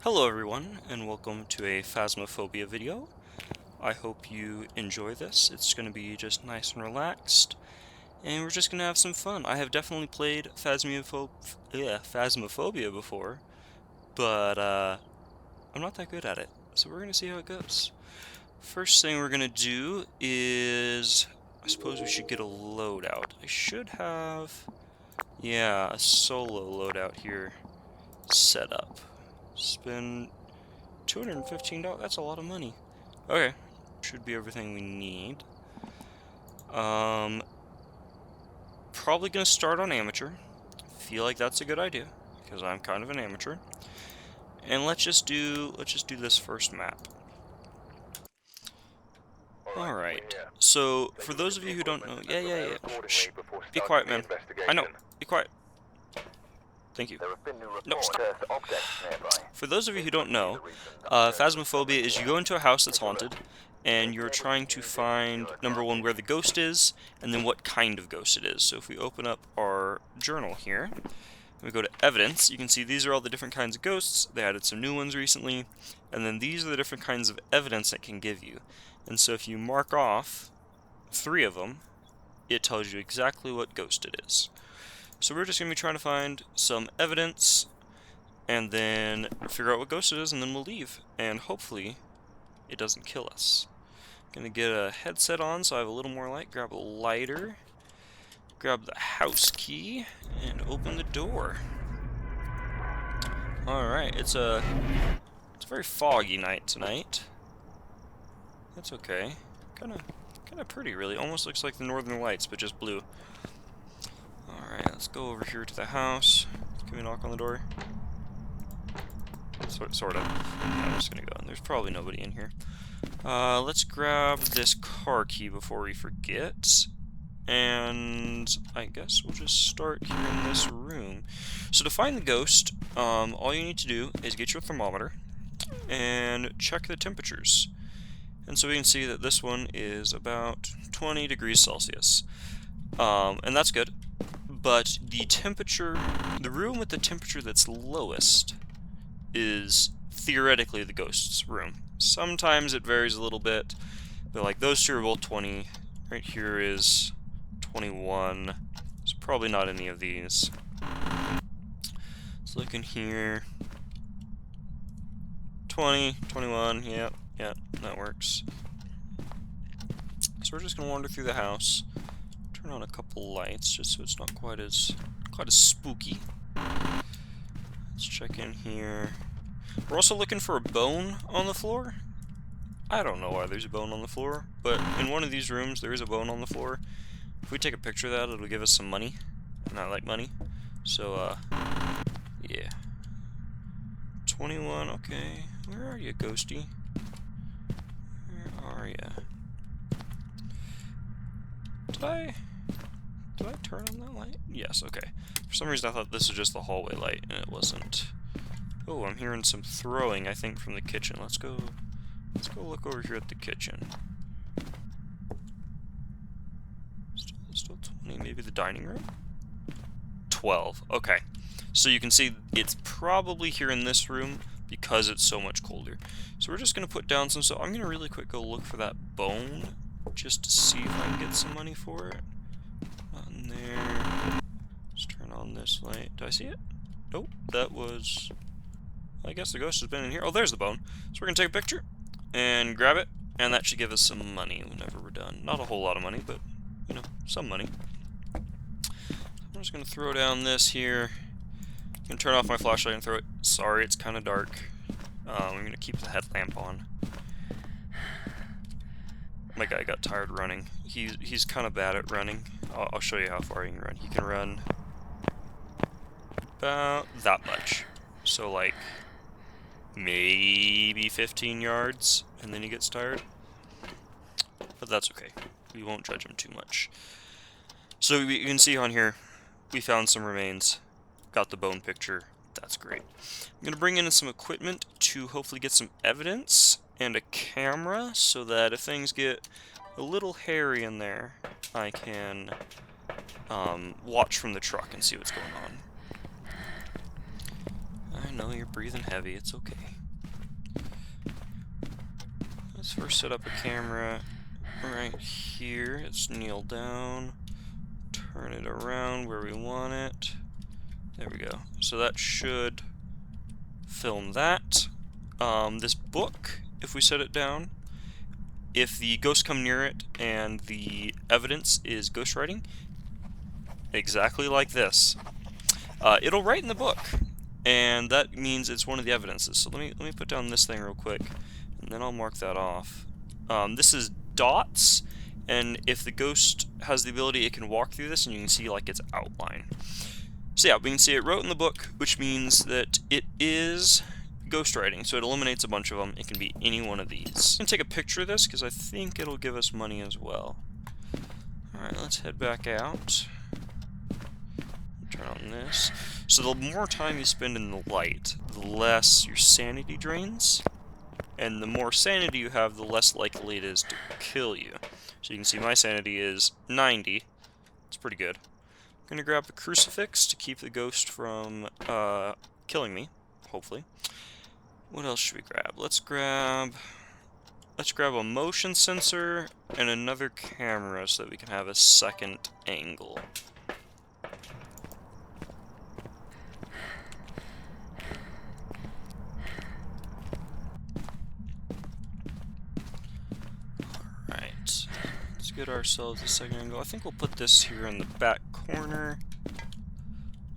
Hello everyone, and welcome to a Phasmophobia video. I hope you enjoy this. It's going to be just nice and relaxed, and we're just going to have some fun. I have definitely played Phasmophobia before, but I'm not that good at it, so we're going to see how it goes. First thing we're going to do is, I suppose we should get a loadout. I should have, yeah, a solo loadout here set up. Spend $215, that's a lot of money. Okay, should be everything we need. Probably gonna start on amateur. Feel like that's a good idea, because I'm kind of an amateur. And let's just do this first map. Alright, so for those of you who don't know, yeah. Shh. Be quiet, man. I know. Be quiet. Thank you. No, stop. For those of you who don't know, Phasmophobia is you go into a house that's haunted, and you're trying to find, number one, where the ghost is, and then what kind of ghost it is. So if we open up our journal here, we go to evidence, you can see these are all the different kinds of ghosts. They added some new ones recently, and then these are the different kinds of evidence it can give you. And so if you mark off 3 of them, it tells you exactly what ghost it is. So we're just going to be trying to find some evidence, and then figure out what ghost it is, and then we'll leave. And hopefully, it doesn't kill us. Gonna get a headset on so I have a little more light, grab a lighter, grab the house key, and open the door. Alright, it's a very foggy night tonight. That's okay. Kinda pretty, really. Almost looks like the Northern Lights, but just blue. Alright, let's go over here to the house. Can we knock on the door? Sort of. I'm just gonna go in. There's probably nobody in here. Let's grab this car key before we forget. And I guess we'll just start here in this room. So to find the ghost, all you need to do is get your thermometer and check the temperatures. And so we can see that this one is about 20 degrees Celsius. And that's good. But the room with the temperature that's lowest is theoretically the ghost's room. Sometimes it varies a little bit, but like those two are both 20. Right here is 21. It's probably not any of these. Let's look in here. 20, 21, yeah, that works. So we're just gonna wander through the house, turn on a couple lights just so it's not quite as spooky. Let's check in here. We're also looking for a bone on the floor. I don't know why there's a bone on the floor, but in one of these rooms there is a bone on the floor. If we take a picture of that, it'll give us some money, and I like money. So, yeah. 21, okay. Where are you, ghosty? Where are ya? Did I turn on that light? Yes, okay. For some reason I thought this was just the hallway light, and it wasn't. Oh, I'm hearing some throwing, I think, from the kitchen. Let's go look over here at the kitchen. Still 20, maybe the dining room? 12, okay. So you can see it's probably here in this room because it's so much colder. So we're just gonna put down some stuff. I'm gonna really quick go look for that bone, just to see if I can get some money for it. Not in there. Let's turn on this light. Do I see it? Nope, that was... I guess the ghost has been in here. Oh, there's the bone. So we're gonna take a picture and grab it, and that should give us some money whenever we're done. Not a whole lot of money, but, you know, some money. I'm just gonna throw down this here. I'm gonna turn off my flashlight and throw it. Sorry, it's kind of dark. I'm gonna keep the headlamp on. My guy got tired running. He's kind of bad at running. I'll show you how far he can run. He can run about that much. So like maybe 15 yards, and then he gets tired. But that's okay. We won't judge him too much. So you can see on here, we found some remains. Got the bone picture. That's great. I'm going to bring in some equipment to hopefully get some evidence and a camera so that if things get a little hairy in there, I can watch from the truck and see what's going on. I know you're breathing heavy. It's okay. Let's first set up a camera right here. Let's kneel down. Turn it around where we want it. There we go. So that should film that. This book, if we set it down, if the ghosts come near it and the evidence is ghostwriting, exactly like this, it'll write in the book, and that means it's one of the evidences. So let me put down this thing real quick, and then I'll mark that off. This is dots, and if the ghost has the ability, it can walk through this, and you can see like its outline. So yeah, we can see it wrote in the book, which means that it is ghostwriting, so it eliminates a bunch of them. It can be any one of these. I'm going to take a picture of this because I think it'll give us money as well. Alright, let's head back out. Turn on this. So the more time you spend in the light, the less your sanity drains, and the more sanity you have, the less likely it is to kill you. So you can see my sanity is 90. It's pretty good. I'm going to grab a crucifix to keep the ghost from killing me, hopefully. What else should we grab? Let's grab a motion sensor and another camera so that we can have a second angle. Alright, let's get ourselves a second angle. I think we'll put this here in the back corner.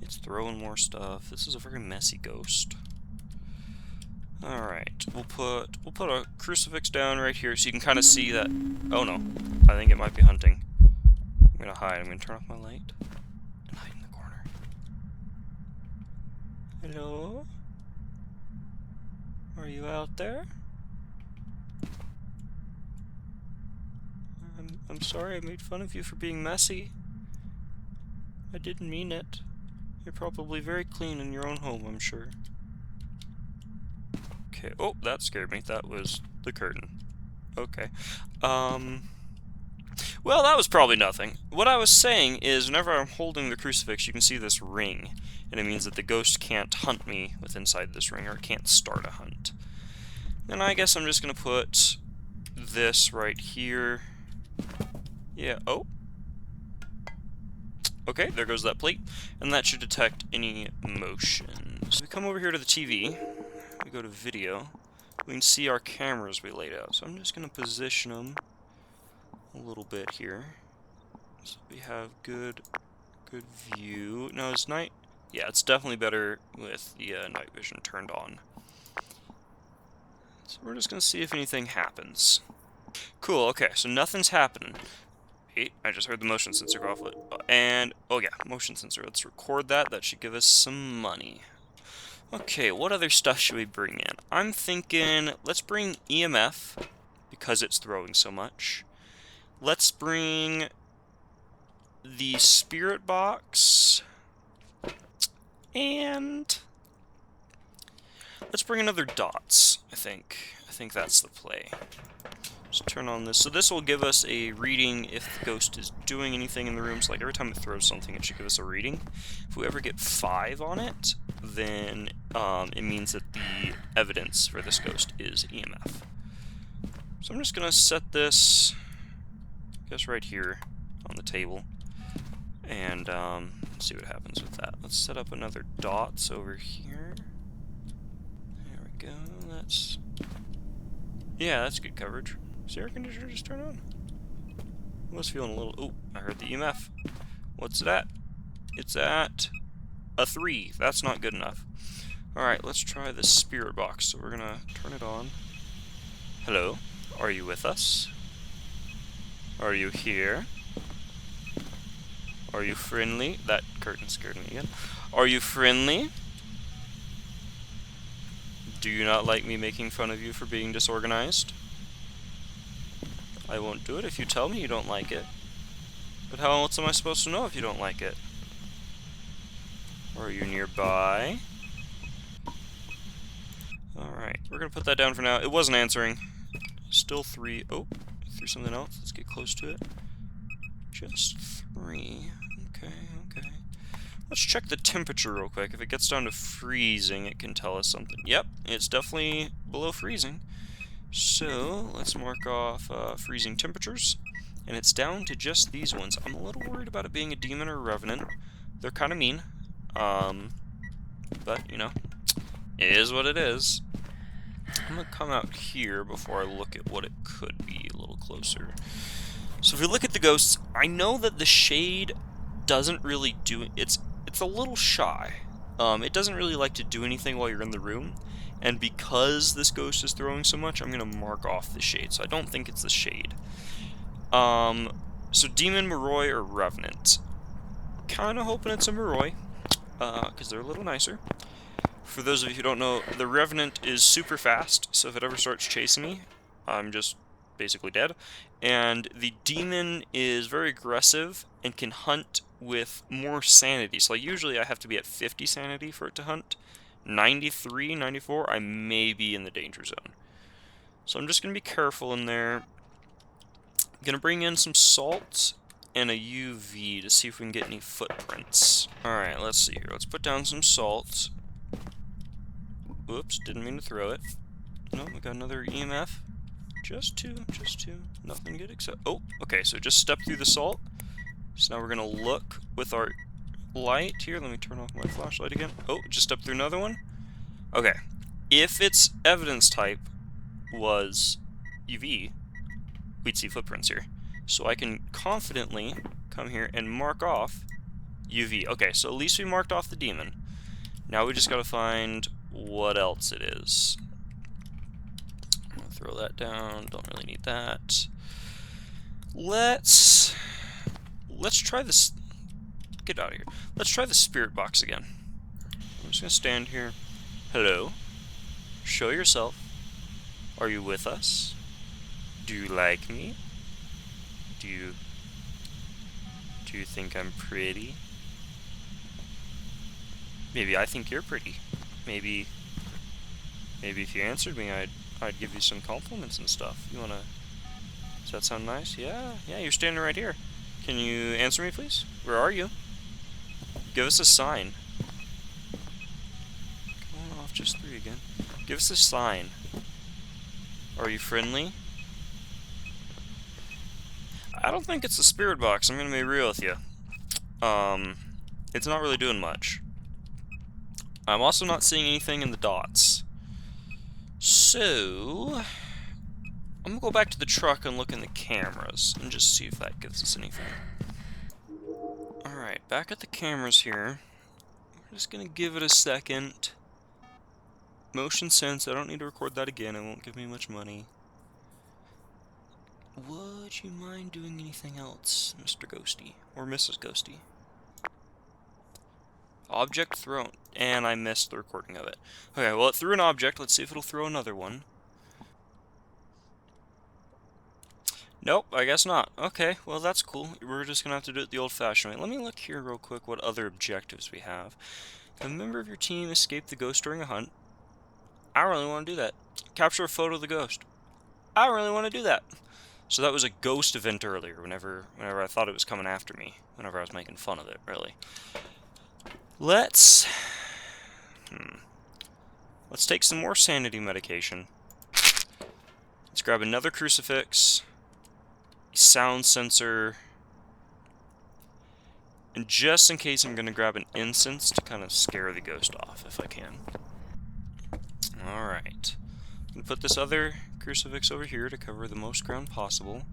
It's throwing more stuff. This is a very messy ghost. Alright, we'll put a crucifix down right here so you can kind of see that. Oh no, I think it might be hunting. I'm gonna hide. I'm gonna turn off my light and hide in the corner. Hello? Are you out there? I'm sorry I made fun of you for being messy. I didn't mean it. You're probably very clean in your own home, I'm sure. Okay, oh, that scared me. That was the curtain. Okay. Well, that was probably nothing. What I was saying is, whenever I'm holding the crucifix, you can see this ring, and it means that the ghost can't hunt me with inside this ring, or it can't start a hunt. Then I guess I'm just gonna put this right here. Yeah, oh. Okay, there goes that plate, and that should detect any motion. So we come over here to the TV. We go to video, we can see our cameras we laid out. So I'm just going to position them a little bit here, so we have good view. Now is night? Yeah, it's definitely better with the night vision turned on. So we're just going to see if anything happens. Cool. Okay, so nothing's happening. Wait, I just heard the motion sensor go off. And oh yeah, motion sensor. Let's record that. That should give us some money. Okay, what other stuff should we bring in? I'm thinking, let's bring EMF, because it's throwing so much. Let's bring the spirit box, and let's bring another dots, I think. I think that's the play. Just turn on this. So this will give us a reading if the ghost is doing anything in the room. So like every time it throws something, it should give us a reading. If we ever get 5 on it, then it means that the evidence for this ghost is EMF. So I'm just going to set this, I guess, right here on the table, and see what happens with that. Let's set up another dots over here. There we go. Yeah, that's good coverage. Is the air conditioner just turned on? I was feeling a little... Oh, I heard the EMF. What's that? It's at a 3. That's not good enough. Alright, let's try the spirit box. So we're gonna turn it on. Hello? Are you with us? Are you here? Are you friendly? That curtain scared me again. Are you friendly? Do you not like me making fun of you for being disorganized? I won't do it if you tell me you don't like it. But how else am I supposed to know if you don't like it? Are you nearby? Alright, we're gonna put that down for now. It wasn't answering. Still 3. Oh, threw something else. Let's get close to it. Just 3. Okay. Let's check the temperature real quick. If it gets down to freezing, it can tell us something. Yep, it's definitely below freezing. So, let's mark off freezing temperatures. And it's down to just these ones. I'm a little worried about it being a demon or a revenant. They're kind of mean. But, you know, it is what it is. I'm going to come out here before I look at what it could be a little closer. So if we look at the ghosts, I know that the shade doesn't really do it. It's a little shy. It doesn't really like to do anything while you're in the room. And because this ghost is throwing so much, I'm going to mark off the shade. So I don't think it's the shade. So Demon, Moroi, or Revenant. Kind of hoping it's a Moroi, because they're a little nicer. For those of you who don't know, the Revenant is super fast, so if it ever starts chasing me, I'm just basically dead. And the Demon is very aggressive and can hunt with more sanity. So usually I have to be at 50 sanity for it to hunt. 93, 94, I may be in the danger zone. So I'm just going to be careful in there. I'm going to bring in some salt and a UV to see if we can get any footprints. Alright, let's see here. Let's put down some salt. Oops, didn't mean to throw it. No, we got another EMF. Just two. Nothing good except... Oh, okay, so just step through the salt. So now we're going to look with our light here. Let me turn off my flashlight again. Oh, just step through another one. Okay. If its evidence type was UV, we'd see footprints here. So I can confidently come here and mark off UV. Okay, so at least we marked off the demon. Now we just got to find what else it is. I'm gonna throw that down. Don't really need that. Let's try this. Get out of here. Let's try the spirit box again. I'm just gonna stand here. Hello. Show yourself. Are you with us? Do you like me? Do you think I'm pretty? Maybe I think you're pretty. Maybe if you answered me, I'd give you some compliments and stuff. You wanna? Does that sound nice? Yeah, you're standing right here. Can you answer me, please? Where are you? Give us a sign. Going off just 3 again. Give us a sign. Are you friendly? I don't think it's the spirit box. I'm gonna be real with you. It's not really doing much. I'm also not seeing anything in the dots. So, I'm gonna go back to the truck and look in the cameras and just see if that gives us anything. Alright, back at the cameras here. We're just gonna give it a second. Motion sense, I don't need to record that again, it won't give me much money. Would you mind doing anything else, Mr. Ghosty? Or Mrs. Ghosty? Object thrown. And I missed the recording of it. Okay, well, it threw an object. Let's see if it'll throw another one. Nope, I guess not. Okay, well, that's cool. We're just gonna have to do it the old-fashioned way. Let me look here real quick what other objectives we have. A member of your team escaped the ghost during a hunt. I don't really want to do that. Capture a photo of the ghost. I don't really want to do that. So that was a ghost event earlier, whenever I thought it was coming after me. Whenever I was making fun of it, really. Let's take some more sanity medication. Let's grab another crucifix, a sound sensor, and just in case I'm going to grab an incense to kind of scare the ghost off, if I can. Alright. I'm going to put this other crucifix over here to cover the most ground possible.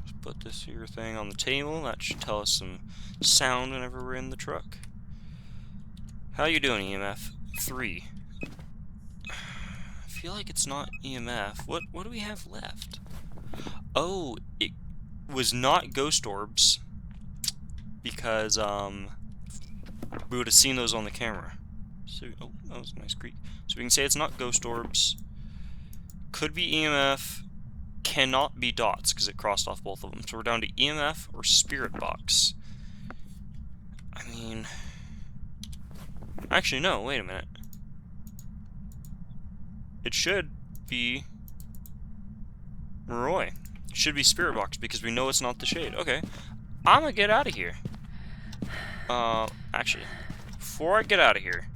Just put this here thing on the table. That should tell us some sound whenever we're in the truck. How you doing, EMF? 3. I feel like it's not EMF. What do we have left? Oh, it was not ghost orbs. Because, we would have seen those on the camera. So, oh, that was a nice creak. So we can say it's not ghost orbs. Could be EMF. Cannot be dots, because it crossed off both of them. So we're down to EMF or spirit box. I mean... Actually, no, wait a minute. It should be Moroi. It should be Spirit Box because we know it's not the shade. Okay. I'm gonna get out of here. Actually, before I get out of here,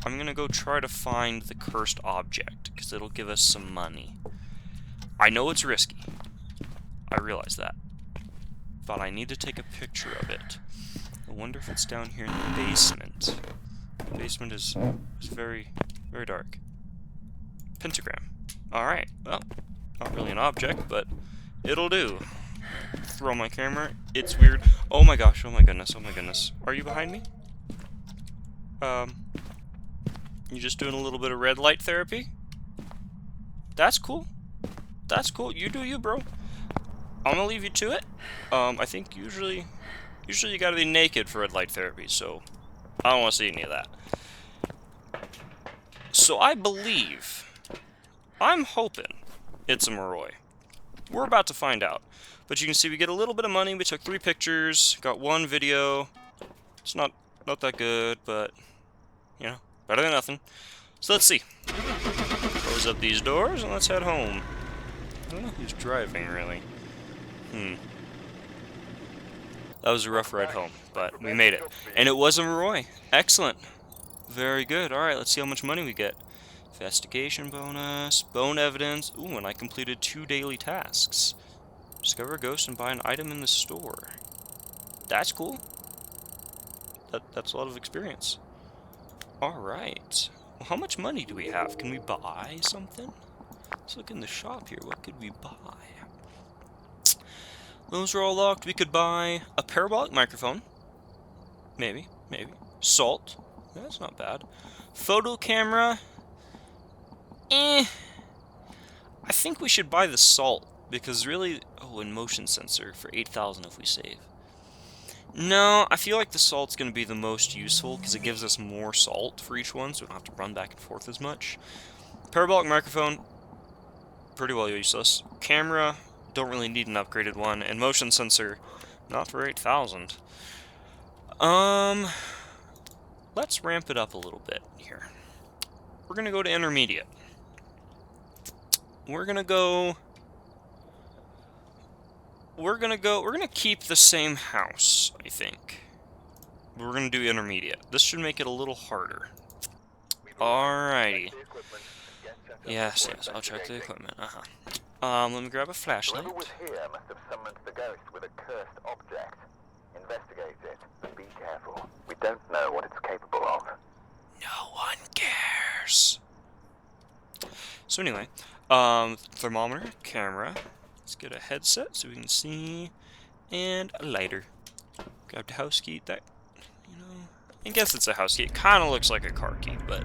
I'm gonna go try to find the cursed object, because it'll give us some money. I know it's risky. I realize that. But I need to take a picture of it. I wonder if it's down here in the basement. The basement is very, very dark. Pentagram. Alright, well, not really an object, but it'll do. Throw my camera. It's weird. Oh my gosh, oh my goodness, oh my goodness. Are you behind me? You just doing a little bit of red light therapy? That's cool. That's cool. You do you, bro. I'm gonna leave you to it. I think usually you gotta be naked for red light therapy, so I don't want to see any of that. So I believe, I'm hoping it's a Moroi. We're about to find out. But you can see we get a little bit of money. We took 3 pictures, got 1 video. It's not that good, but, you know, better than nothing. So let's see. Close up these doors and let's head home. I don't know who's driving, really. That was a rough ride home, but we made it. And it was a Moroi. Excellent. Very good. Alright, let's see how much money we get. Investigation bonus, bone evidence. Ooh, and I completed 2 daily tasks. Discover a ghost and buy an item in the store. That's cool. That's a lot of experience. Alright. Well, how much money do we have? Can we buy something? Let's look in the shop here. What could we buy? Those are all locked. We could buy a parabolic microphone. Maybe. Salt. That's not bad. Photo camera. I think we should buy the salt. Because really... Oh, and motion sensor for 8,000 if we save. No, I feel like the salt's going to be the most useful. Because it gives us more salt for each one. So we don't have to run back and forth as much. Parabolic microphone. Pretty well useless. Camera. Don't really need an upgraded one. And motion sensor. Not for 8,000. Let's ramp it up a little bit here. We're going to go to intermediate. We're gonna keep the same house, I think. We're gonna do intermediate. This should make it a little harder. Alrighty. Yes, I'll check the equipment. Let me grab a flashlight. Whoever was here must have summoned the ghost with a cursed object. Investigate it, but be careful. We don't know what it's capable of. No one cares. So anyway, thermometer, camera. Let's get a headset so we can see, and a lighter. Grab the house key. That, you know, I guess it's a house key. It kind of looks like a car key, but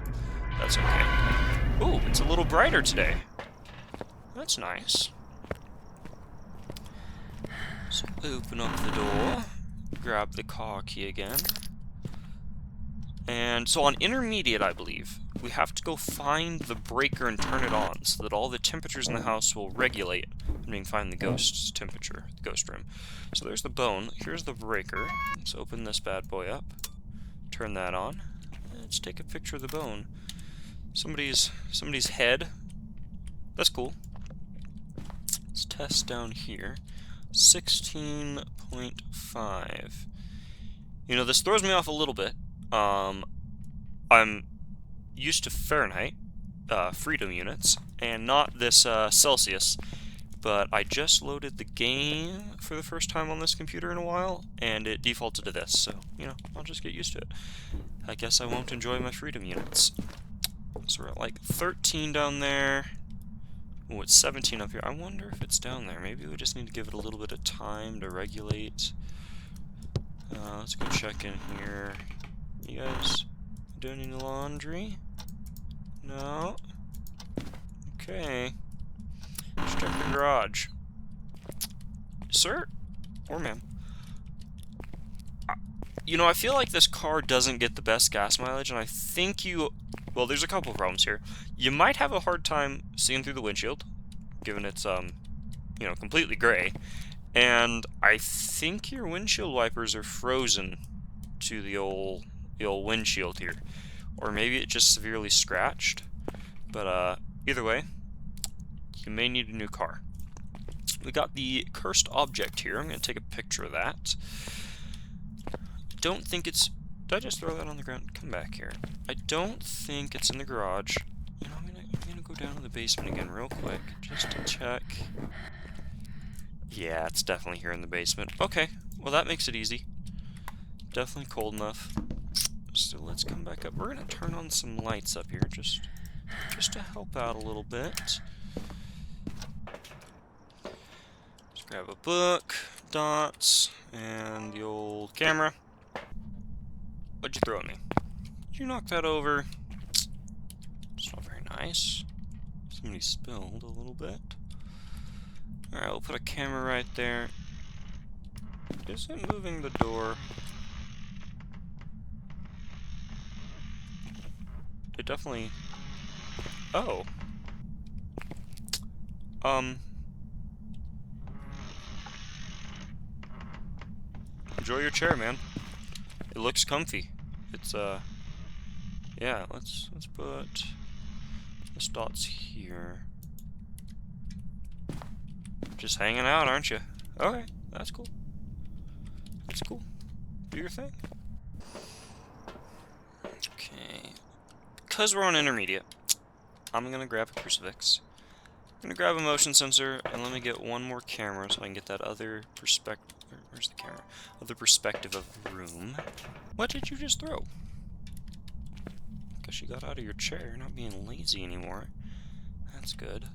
that's okay. Ooh, it's a little brighter today. That's nice. So open up the door, grab the car key again. And so on intermediate, I believe, we have to go find the breaker and turn it on so that all the temperatures in the house will regulate and we can find the ghost's temperature, the ghost room. So there's the bone. Here's the breaker. Let's open this bad boy up. Turn that on. Let's take a picture of the bone. Somebody's head. That's cool. Let's test down here. 16.5. You know, this throws me off a little bit. I'm used to Fahrenheit, freedom units, and not this Celsius, but I just loaded the game for the first time on this computer in a while, and it defaulted to this, so, you know, I'll just get used to it. I guess I won't enjoy my freedom units. So we're at like 13 down there. Oh, it's 17 up here. I wonder if it's down there. Maybe we just need to give it a little bit of time to regulate. Let's go check in here. You guys doing any laundry? No? Okay. Let's check the garage. Sir? Or ma'am? You know, I feel like this car doesn't get the best gas mileage, and I think well, there's a couple of problems here. You might have a hard time seeing through the windshield, given it's, you know, completely gray. And I think your windshield wipers are frozen to the old windshield here. Or maybe it just severely scratched. But, either way, you may need a new car. We got the cursed object here. I'm going to take a picture of that. Don't think it's Did I just throw that on the ground? Come back here. I don't think it's in the garage. You know, I'm gonna go down to the basement again real quick, just to check. Yeah, it's definitely here in the basement. Okay, well that makes it easy. Definitely cold enough. So let's come back up. We're gonna turn on some lights up here, just to help out a little bit. Just grab a book, dots, and the old camera. What'd you throw at me? Did you knock that over? It's not very nice. Somebody spilled a little bit. Alright, we'll put a camera right there. Is it moving the door? It definitely... Oh. Enjoy your chair, man. It looks comfy. It's, yeah, let's put this dots here. Just hanging out, aren't you? Okay, that's cool. That's cool. Do your thing. Okay. Because we're on intermediate, I'm gonna grab a crucifix. I'm gonna grab a motion sensor, and let me get one more camera so I can get that other perspective. Where's the camera? Other perspective of the room. What did you just throw? Guess you got out of your chair. You're not being lazy anymore. That's good.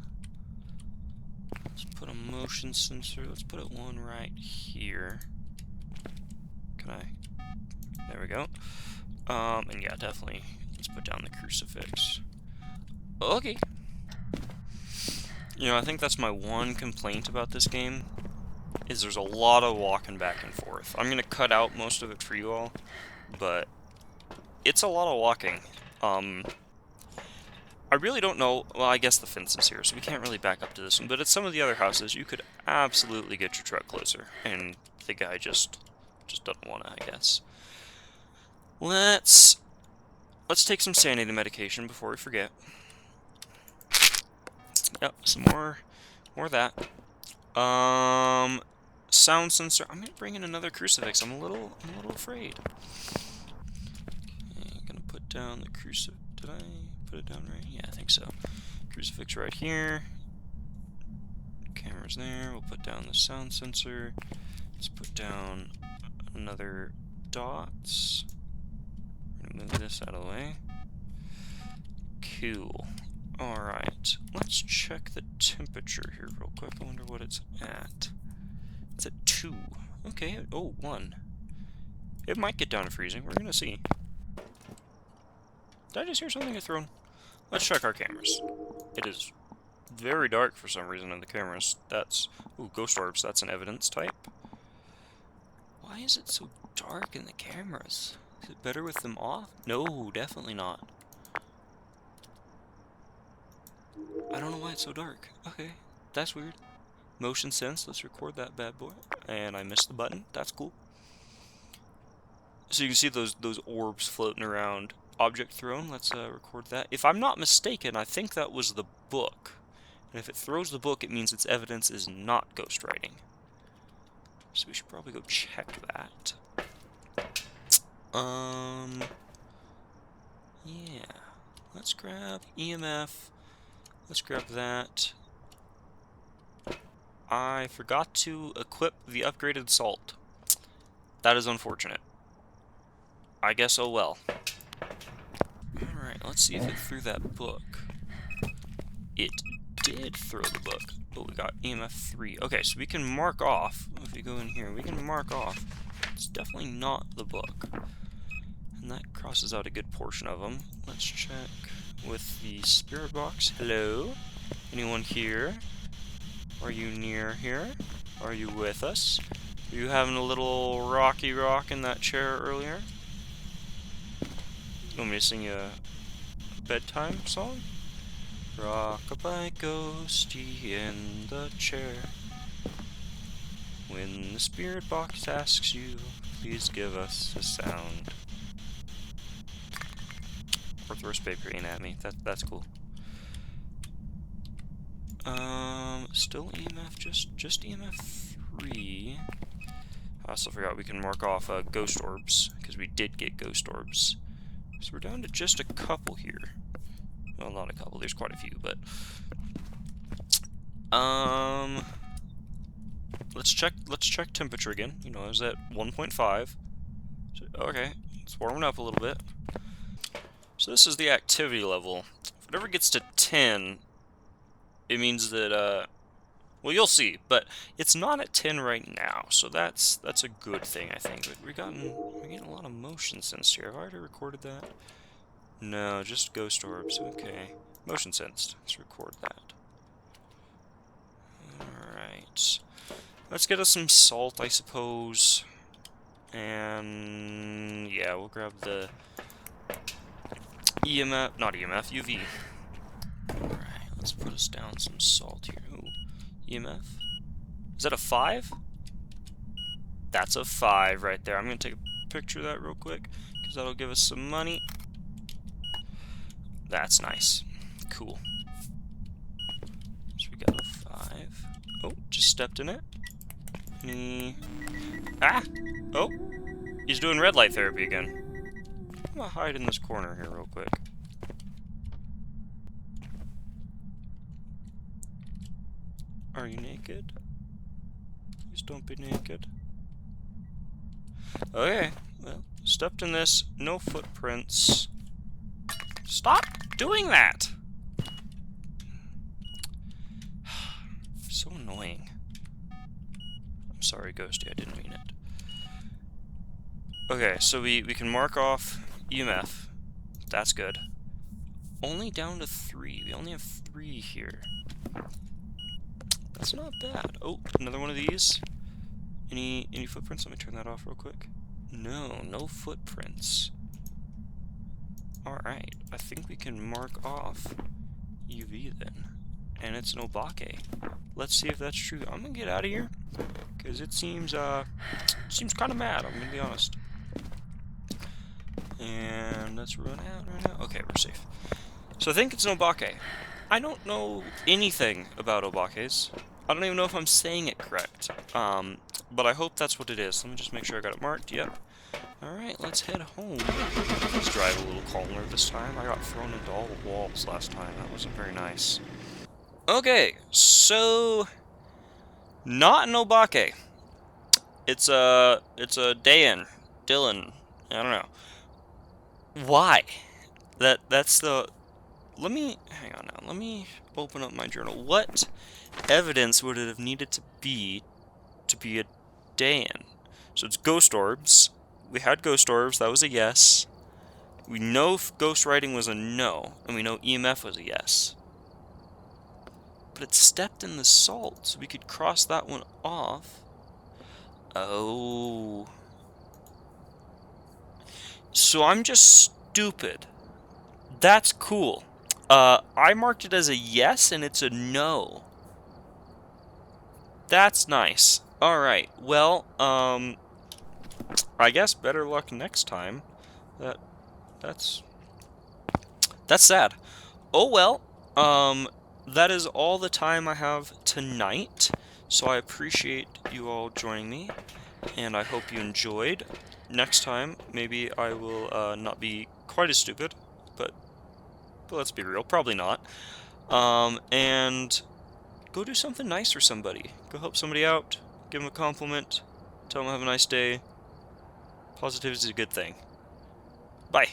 Let's put a motion sensor. Let's put it one right here. Can I? There we go. And yeah, definitely. Let's put down the crucifix. Okay. You know, I think that's my one complaint about this game, is there's a lot of walking back and forth. I'm gonna cut out most of it for you all, but it's a lot of walking. I really don't know, well, I guess the fence is here, so we can't really back up to this one, but at some of the other houses, you could absolutely get your truck closer, and the guy just doesn't wanna, I guess. Let's take some sanity medication before we forget. Yep, some more of that. Sound sensor. I'm gonna bring in another crucifix. I'm a little afraid. Okay, gonna put down the crucifix. Did I put it down right? Yeah, I think so. Crucifix right here. Camera's there. We'll put down the sound sensor. Let's put down another dots. I'm gonna move this out of the way. Cool. Alright, let's check the temperature here real quick. I wonder what it's at. It's at 2. Okay, oh, 1. It might get down to freezing. We're gonna see. Did I just hear something get thrown? Let's check our cameras. It is very dark for some reason in the cameras. That's... Ooh, ghost orbs. That's an evidence type. Why is it so dark in the cameras? Is it better with them off? No, definitely not. I don't know why it's so dark. Okay, that's weird. Motion sense, let's record that bad boy. And I missed the button, that's cool. So you can see those orbs floating around. Object thrown, let's record that. If I'm not mistaken, I think that was the book. And if it throws the book, it means its evidence is not ghostwriting. So we should probably go check that. Yeah. Let's grab EMF. Let's grab that. I forgot to equip the upgraded salt. That is unfortunate. I guess oh well. Alright, let's see if it threw that book. It did throw the book. Oh, we got EMF 3. Okay, so we can mark off. If we go in here, we can mark off. It's definitely not the book. And that crosses out a good portion of them. Let's check with the spirit box. Hello? Anyone here? Are you near here? Are you with us? Were you having a little rocky rock in that chair earlier? You want me to sing you a bedtime song? Rock-a-bye ghosty in the chair. When the spirit box asks you, please give us a sound. Or throw spray paint at me. That's cool. Still EMF, just EMF 3. I also forgot we can mark off ghost orbs, because we did get ghost orbs. So we're down to just a couple here. Well, not a couple, there's quite a few, but... Let's check temperature again. You know, I was at 1.5. So, okay, it's warming up a little bit. So this is the activity level. If it ever gets to 10, it means that, well, you'll see, but it's not at 10 right now, so that's a good thing, I think. But we're getting a lot of motion sensed here. Have I already recorded that? No, just ghost orbs. Okay. Motion sensed. Let's record that. Alright. Let's get us some salt, I suppose. And yeah, we'll grab the EMF, not EMF, UV. Alright, let's put us down some salt here. Ooh, EMF. Is that a 5? That's a 5 right there. I'm going to take a picture of that real quick, because that'll give us some money. That's nice. Cool. So we got a 5. Oh, just stepped in it. Ah! Oh! He's doing red light therapy again. I'm gonna hide in this corner here real quick. Are you naked? Please don't be naked. Okay, well, stepped in this, no footprints. Stop doing that! So annoying. I'm sorry, Ghosty, I didn't mean it. Okay, so we can mark off EMF. That's good. Only down to 3. We only have 3 here. That's not bad. Oh, another one of these. Any footprints? Let me turn that off real quick. No footprints. Alright, I think we can mark off UV then. And it's an obake. Let's see if that's true. I'm gonna get out of here, because it seems kind of mad, I'm gonna be honest. And let's run out right now. Okay, we're safe. So I think it's an obake. I don't know anything about obakes. I don't even know if I'm saying it correct. But I hope that's what it is. Let me just make sure I got it marked. Yep. Alright, let's head home. Let's drive a little calmer this time. I got thrown into all the walls last time. That wasn't very nice. Okay, so... not an obake. It's a Dylan. I don't know. Why? That's the... hang on now. Let me open up my journal. What evidence would it have needed to be a Dan? So it's ghost orbs. We had ghost orbs. That was a yes. We know ghost writing was a no, and we know EMF was a yes. But it stepped in the salt, so we could cross that one off. Oh. So I'm just stupid. That's cool. I marked it as a yes, and it's a no. That's nice. Alright, well, I guess better luck next time. That's sad. Oh well, that is all the time I have tonight, so I appreciate you all joining me, and I hope you enjoyed. Next time, maybe I will not be quite as stupid, but let's be real, probably not. And go do something nice for somebody. Go help somebody out, give them a compliment, tell them have a nice day. Positivity is a good thing. Bye.